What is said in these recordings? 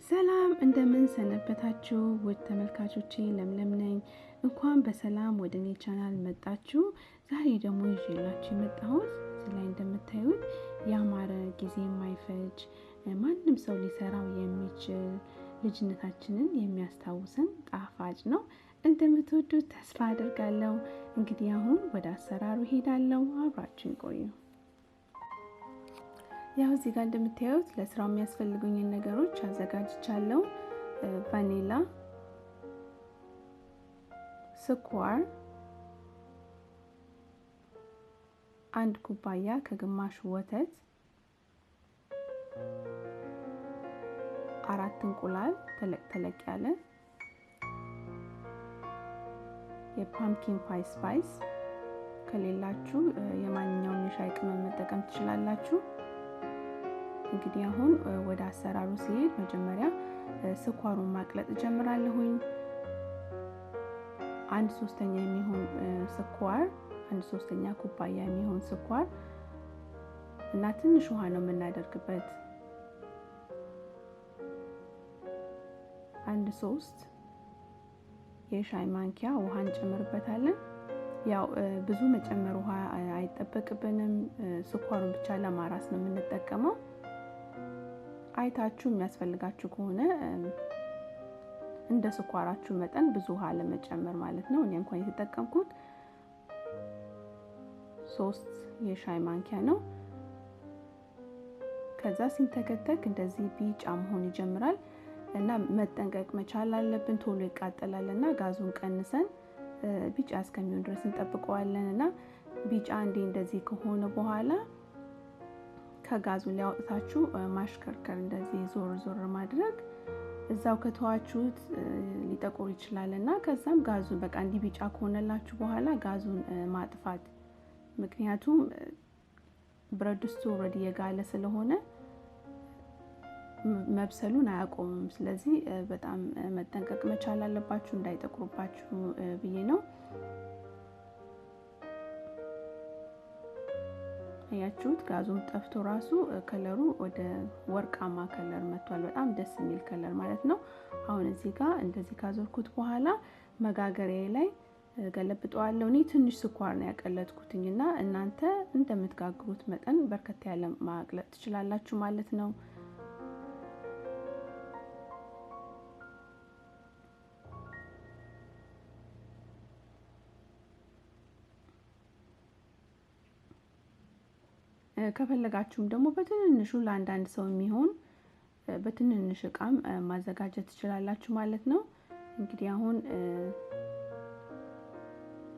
ሰላም እንደምን ሰነበታችሁ ውድ ተመልካቾቼ ለምለም ነኝ እንኳን በሰላም ወደኔ ቻናል መጣችሁ ዛሬ ደግሞ ይዤላችሁ የመጣሁት እዚህ ላይ እንደምታዩት ያማረ ጊዜ የማይፈጅ ማንንም ሰው ሊሰራው የሚችል ልጅነታችንን የሚያስታውሰን ጣፋጭ ነው እንደምትወዱት ተስፋ አደርጋለሁ እንግዲህ አሁን ወደ አሰራሩ ሄዳለሁ አብራችሁን ቆዩ ያው እዚህ ጋር እንደምታዩት ለስራው የሚያስፈልጉኝ ነገሮች አዘጋጅቻለሁ ቫኒላ ስኳር አንድ ኩባያ ከግማሽ ወተት አራት እንቁላል ተለቅ ያለ የፓምኪን ፓይ ስፓይስ ከሌላችሁ የማንኛውም የሻይ ቅመም መጠቀም ትችላላችሁ እንግዲህ አሁን ወደ አሰራሩ ሲሄድ መጀመሪያ ስኳሩን ማቅለጥ ጀምራለሁኝ 1/3 የሚሆን ስኳር 1/3 ኩባያ የሚሆን ስኳር እና ትንሽ ውሃ ነው የምናደርግበት 1/3 የሻይ ማንኪያ ውሃ እንጨምርበታለን ያው ብዙ መጨመር ውሃ አይጠበቅብንም ስኳሩን ብቻ ለማራስ ነው የምንጠቀመው አይታችሁ የሚያስፈልጋችሁ ከሆነ እንደ ስኳራችሁ መጠን ብዙ ውሃ ለመጨመር ማለት ነው እኔ እንኳን የተጠቀምኩት 3 የሻይ ማንኪያ ነው ከዛ ሲንተከተክ እንደዚህ ቢጫ መሆን ይጀምራል እና መጠንቀቅ መቻል አለብን ቶሎ ይቃጠላልና ጋዙን ቀንሰን ቢጫ እስከሚሆን ድረስ እንጠብቀዋለንና ቢጫ እንደዚህ ከሆነ በኋላ ከጋዙ ሊያወጣችሁ ማሽከርከር እንደዚህ ዞር ማድረግ እዛው ከተዋችሁት ሊጠቆር ይችላልና ከዛም ጋዙን በቃ እንዲ ቢጫ ከሆነላችሁ በኋላ ጋዙን ማጥፋት ምክንያቱም ብረድስቱ ኦሬዲ የጋለ ስለሆነ መብሰሉን አያቆምም ስለዚህ በጣም መጠንቀቅ መቻል አለባችሁ እንዳይጠቁርባችሁ ብዬ ነው ያያችሁት ጋዙም ጠፍቶ ራሱ ከለሩ ወደ ወርቃማ ከለር መጥቷል በጣም ደስ የሚል ከለር ማለት ነው አሁን እዚህ ጋር እንደዚህ ካዞርኩት በኋላ መጋገሪያዬ ላይ ገለብጠዋለሁ እኔ ትንሽ ስኳር ነው ያቀለጥኩትኝና እናንተ እንደምትጋግሩት መጠን በርከት ያለ ማቅለጥ ትችላላችሁ ማለት ነው ከፈለጋችሁም ደግሞ በትንንሹ ለአንዳንድ ሰው የሚሆን በትንንሽ እቃም ማዘጋጀት ትችላላችሁ ማለት ነው እንግዲህ አሁን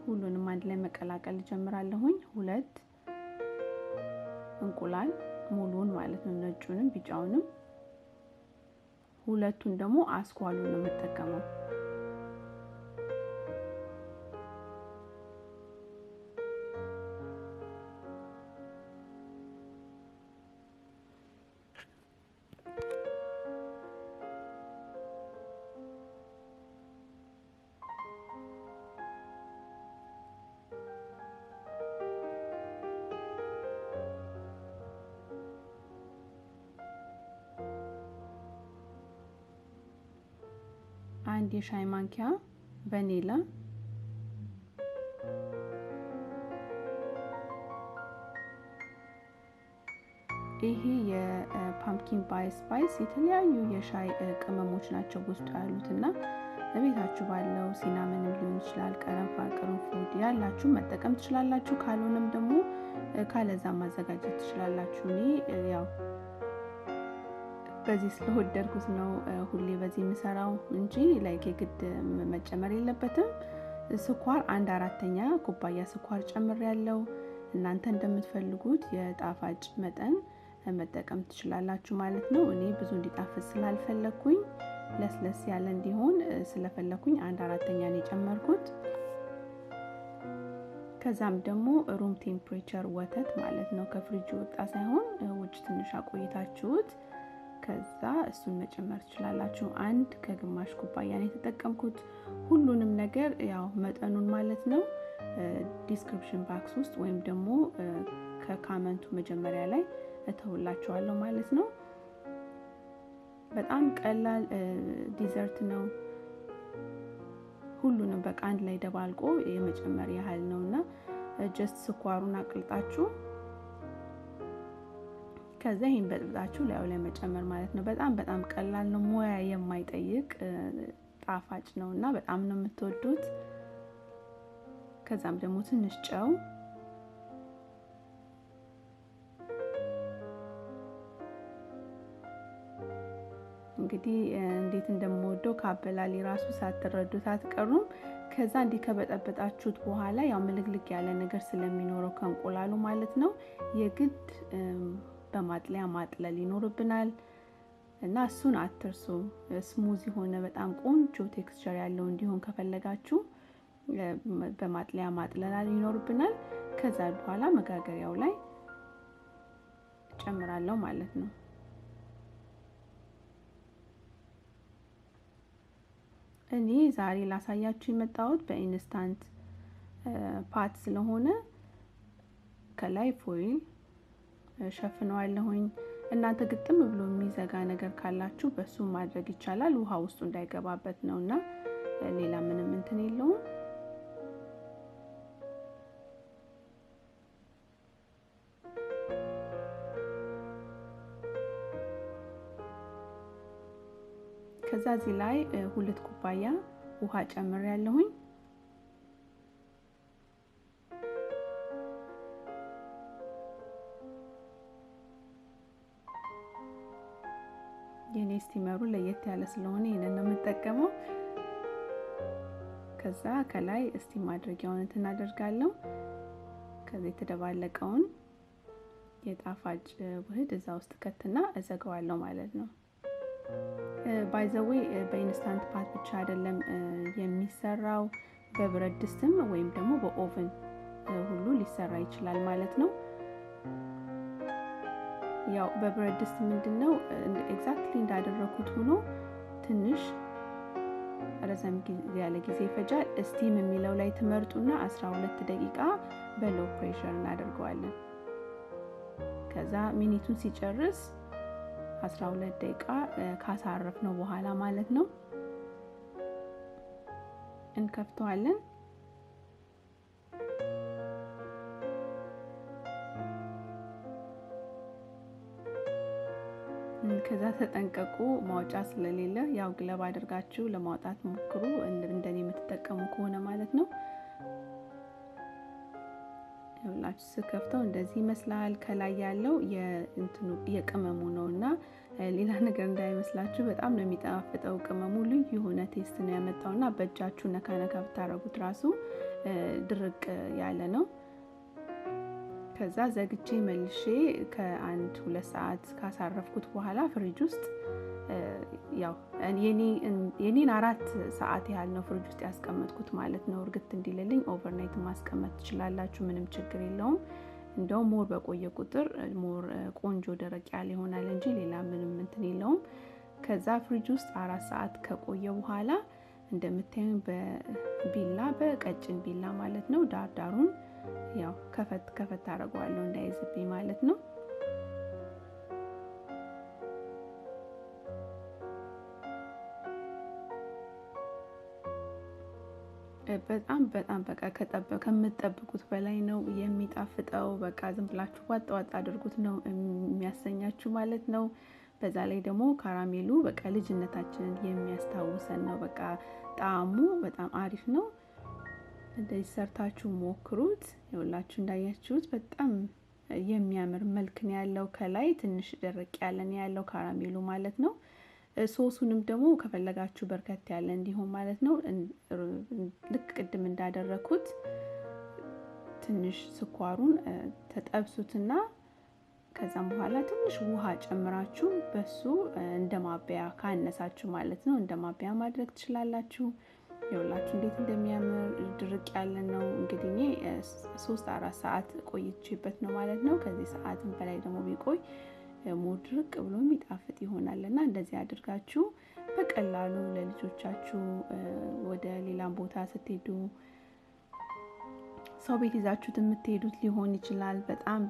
ሁሉንም አንድ ላይ መቀላቀል ጀምራለሁኝ 2 እንቁላል ሙሉን ማለት ነው ነጩንም ቢጫውንም ሁለቱን ደግሞ አስኳሉን ነው የምጠቀመው አንድ የሻይ ማንኪያ ቫኒላ ይሄ የፓምኪን ፓይ ስፓይስ የተለያዩ የሻይ ቅመሞች ናቸው ውስጡ ያሉትና ለቤታችሁ ባለው ሲናመን ሊሆን ይችላል ቅርንፉድ ያላችሁ መጠቀም ትችላላችሁ ካልሆነም ደግሞ ካለዛ ማዘጋጀት ትችላላችሁ እኔ ያው በዚህ ስለወደድኩት ነው ሁሌ በዚህ የምሰራው እንጂ ላይክ የግድ መጨመር የለበትም ስኳር 1/4 ኩባያ ስኳር ጨምሬያለሁ እናንተ እንደምትፈልጉት የጣፋጭ መጠን መጠቀም ትችላላችሁ ማለት ነው እኔ ብዙ እንዲጣፍጥ ስላልፈለኩኝ ለስለስ ያለ እንዲሆን ስለፈለኩኝ 1/4 ነው የጨመርኩት ከዛም ደግሞ ሩም ቴምፕሬቸር ወተት ማለት ነው ከፍሪጅ ወጣ ሳይሆን ውጭ ትንሽ አቆይታችሁት ከዛ እሱን መጨመር ትችላላችሁ አንድ ከግማሽ ኩባያ ነው የተጠቀምኩት ሁሉንም ነገር ያው መጠኑን ማለት ነው ዲስክሪፕሽን ባክስ ውስጥ ወይም ደግሞ ከካመንቱ መጀመሪያ ላይ እተውላችኋለሁ ማለት ነው በጣም ቀላል ዲዘርት ነው። ሁሉንም በቃ አንድ ላይ ደባልቆ የመጨመር ያህል ነውና ጀስት ስኳሩን አቅልጣችሁ ከዛ ይሄን በጥብጣችሁ ላይ መጨመር ማለት ነው። በጣም ቀላል ነው። ሙያ የማይጠይቅ ጣፋጭ ነውና በጣም ነው የምትወዱት። ከዛም ደግሞ ትንሽ ጨው እንግዲህ እንዴት እንደምወደው ካበላሊ ራሱ ሳትረዱት አትቀሩም። ከዛ እንዲህ ከበጠበጣችሁት በኋላ ያው ምልግልግ ያለ ነገር ስለሚኖረው ከእንቁላሉ ማለት ነው የግድ በማጥለያ ማጥለል ይኖርብናል እና እሱን አትርሱ። ስሙዝ የሆነ በጣም ቆንጆ ቴክስቸር ያለው እንዲሆን ከፈለጋችሁ በማጥለያ ማጥለል ይኖርብናል። ከዛ በኋላ መጋገሪያው ላይ ጨምራለሁ ማለት ነው። እኔ ዛሬ ላሳያችሁ የመጣሁት በኢንስታንት ፓት ስለሆነ ከላይ ፎይል ሸፍነዋለሁኝ። እናንተ ግጥም ብሎ የሚዘጋ ነገር ካላችሁ በሱ ማድረግ ይቻላል። ውሃ ውስጡ እንዳይገባበት ነውና ሌላ ምንም እንትን የለውም። ከዛ እዚህ ላይ 2 ኩባያ ውሃ ጨምሬያለሁኝ። የኔ ስቲመሩ ለየት ያለ ስለሆነ ይሄንን ነው የምጠቀመው። ከዛ ከላይ ስቲም ማድረጊያውን እናደርጋለሁ። ከዛ የተደባለቀውን የጣፋጭ ውህድ እዛ ውስጥ ከትና እዘጋዋለሁ ማለት ነው። ባይ ዘ ዌይ በኢንስታንት ፓት ብቻ አይደለም የሚሰራው፣ በብረት ድስትም ወይም ደግሞ በኦቨን ሁሉ ሊሰራ ይችላል ማለት ነው። ያው በብረት ድስት ምንድነው ኤግዛክትሊ እንዳደረኩት ሆኖ ትንሽ ረዘም ያለ ጊዜ ይፈጃል። ስቲም የሚለው ላይ ትመርጡና 12 ደቂቃ በሎው ፕሬሸር እናደርገዋለን። ከዛ ሚኒቱን ሲጨርስ 12 ደቂቃ ካሳረፍነው በኋላ ማለት ነው እንከፍተዋለን። ከዛ ተጠንቀቁ፣ ማውጫ ስለሌለ ያው ግለብ አድርጋችሁ ለማውጣት ሞክሩ፣ እንደኔ የምትጠቀሙ ከሆነ ማለት ነው። ይኸውላችሁ ስከፍተው እንደዚህ ይመስላል። ከላይ ያለው የእንትኑ የቅመሙ ነውና ሌላ ነገር እንዳይመስላችሁ፣ በጣም ነው የሚጣፍጠው። ቅመሙ ልዩ የሆነ ቴስት ነው ያመጣውና በእጃችሁ ነካ ነካ ብታረጉት ራሱ ድርቅ ያለ ነው። ከዛ ዘግቼ መልሼ ከ1-2 ሰዓት ካሳረፍኩት በኋላ ፍሪጅ ውስጥ ያው የኔን 4 ሰዓት ያህል ነው ፍሪጅ ውስጥ ያስቀመጥኩት ማለት ነው። እርግጥ እንዲልልኝ ኦቨርናይት ማስቀመጥ ትችላላችሁ፣ ምንም ችግር የለውም። እንደውም ሞር በቆየ ቁጥር ሞር ቆንጆ ደረቅ ያለ ይሆናል እንጂ ሌላ ምንም እንትን የለውም። ከዛ ፍሪጅ ውስጥ 4 ሰዓት ከቆየ በኋላ እንደምታዩኝ በቢላ በቀጭን ቢላ ማለት ነው ዳርዳሩን ያው ከፈት አደርገዋለሁ እንዳይዝብኝ ማለት ነው። በጣም በቃ ከምትጠብቁት በላይ ነው የሚጣፍጠው። በቃ ዝም ብላችሁ ዋጥ አድርጉት ነው የሚያሰኛችሁ ማለት ነው። በዛ ላይ ደግሞ ካራሜሉ በቃ ልጅነታችንን የሚያስታውሰን ነው። በቃ ጣዕሙ በጣም አሪፍ ነው። እንደዚህ ሰርታችሁ ሞክሩት። ይኸውላችሁ እንዳያችሁት በጣም የሚያምር መልክ ነው ያለው። ከላይ ትንሽ ደረቅ ያለ ነው ያለው ካራሜሉ ማለት ነው። ሶሱንም ደግሞ ከፈለጋችሁ በርከት ያለ እንዲሆን ማለት ነው ልክ ቅድም እንዳደረኩት ትንሽ ስኳሩን ተጠብሱትና ከዛም በኋላ ትንሽ ውሃ ጨምራችሁ በሱ እንደማባያ ካነሳችሁ ማለት ነው እንደማባያ ማድረግ ትችላላችሁ። ይኸውላችሁ እንዴት እንደሚያምር ድርቅ ያለ ነው። እንግዲህ እኔ 3-4 ሰዓት ቆይቼበት ነው ማለት ነው። ከዚህ ሰዓትም በላይ ደግሞ ቢቆይ ሞድርቅ ብሎ የሚጣፍጥ ይሆናልና እንደዚህ አድርጋችሁ በቀላሉ ለልጆቻችሁ ወደ ሌላም ቦታ ስትሄዱ ሰው ቤት ይዛችሁት የምትሄዱት ሊሆን ይችላል። በጣም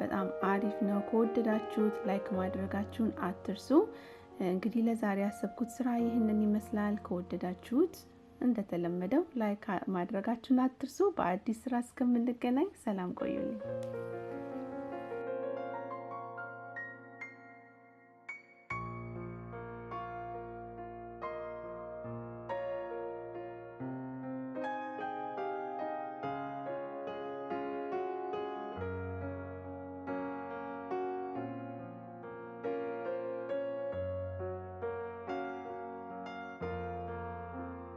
አሪፍ ነው። ከወደዳችሁት ላይክ ማድረጋችሁን አትርሱ። እንግዲህ ለዛሬ ያሰብኩት ስራ ይሄንን ይመስላል። ከወደዳችሁት እንደተለመደው ላይክ ማድረጋችሁን አትርሱ። በአዲስ ስራ እስከምንገናኝ ሰላም ቆዩልኝ።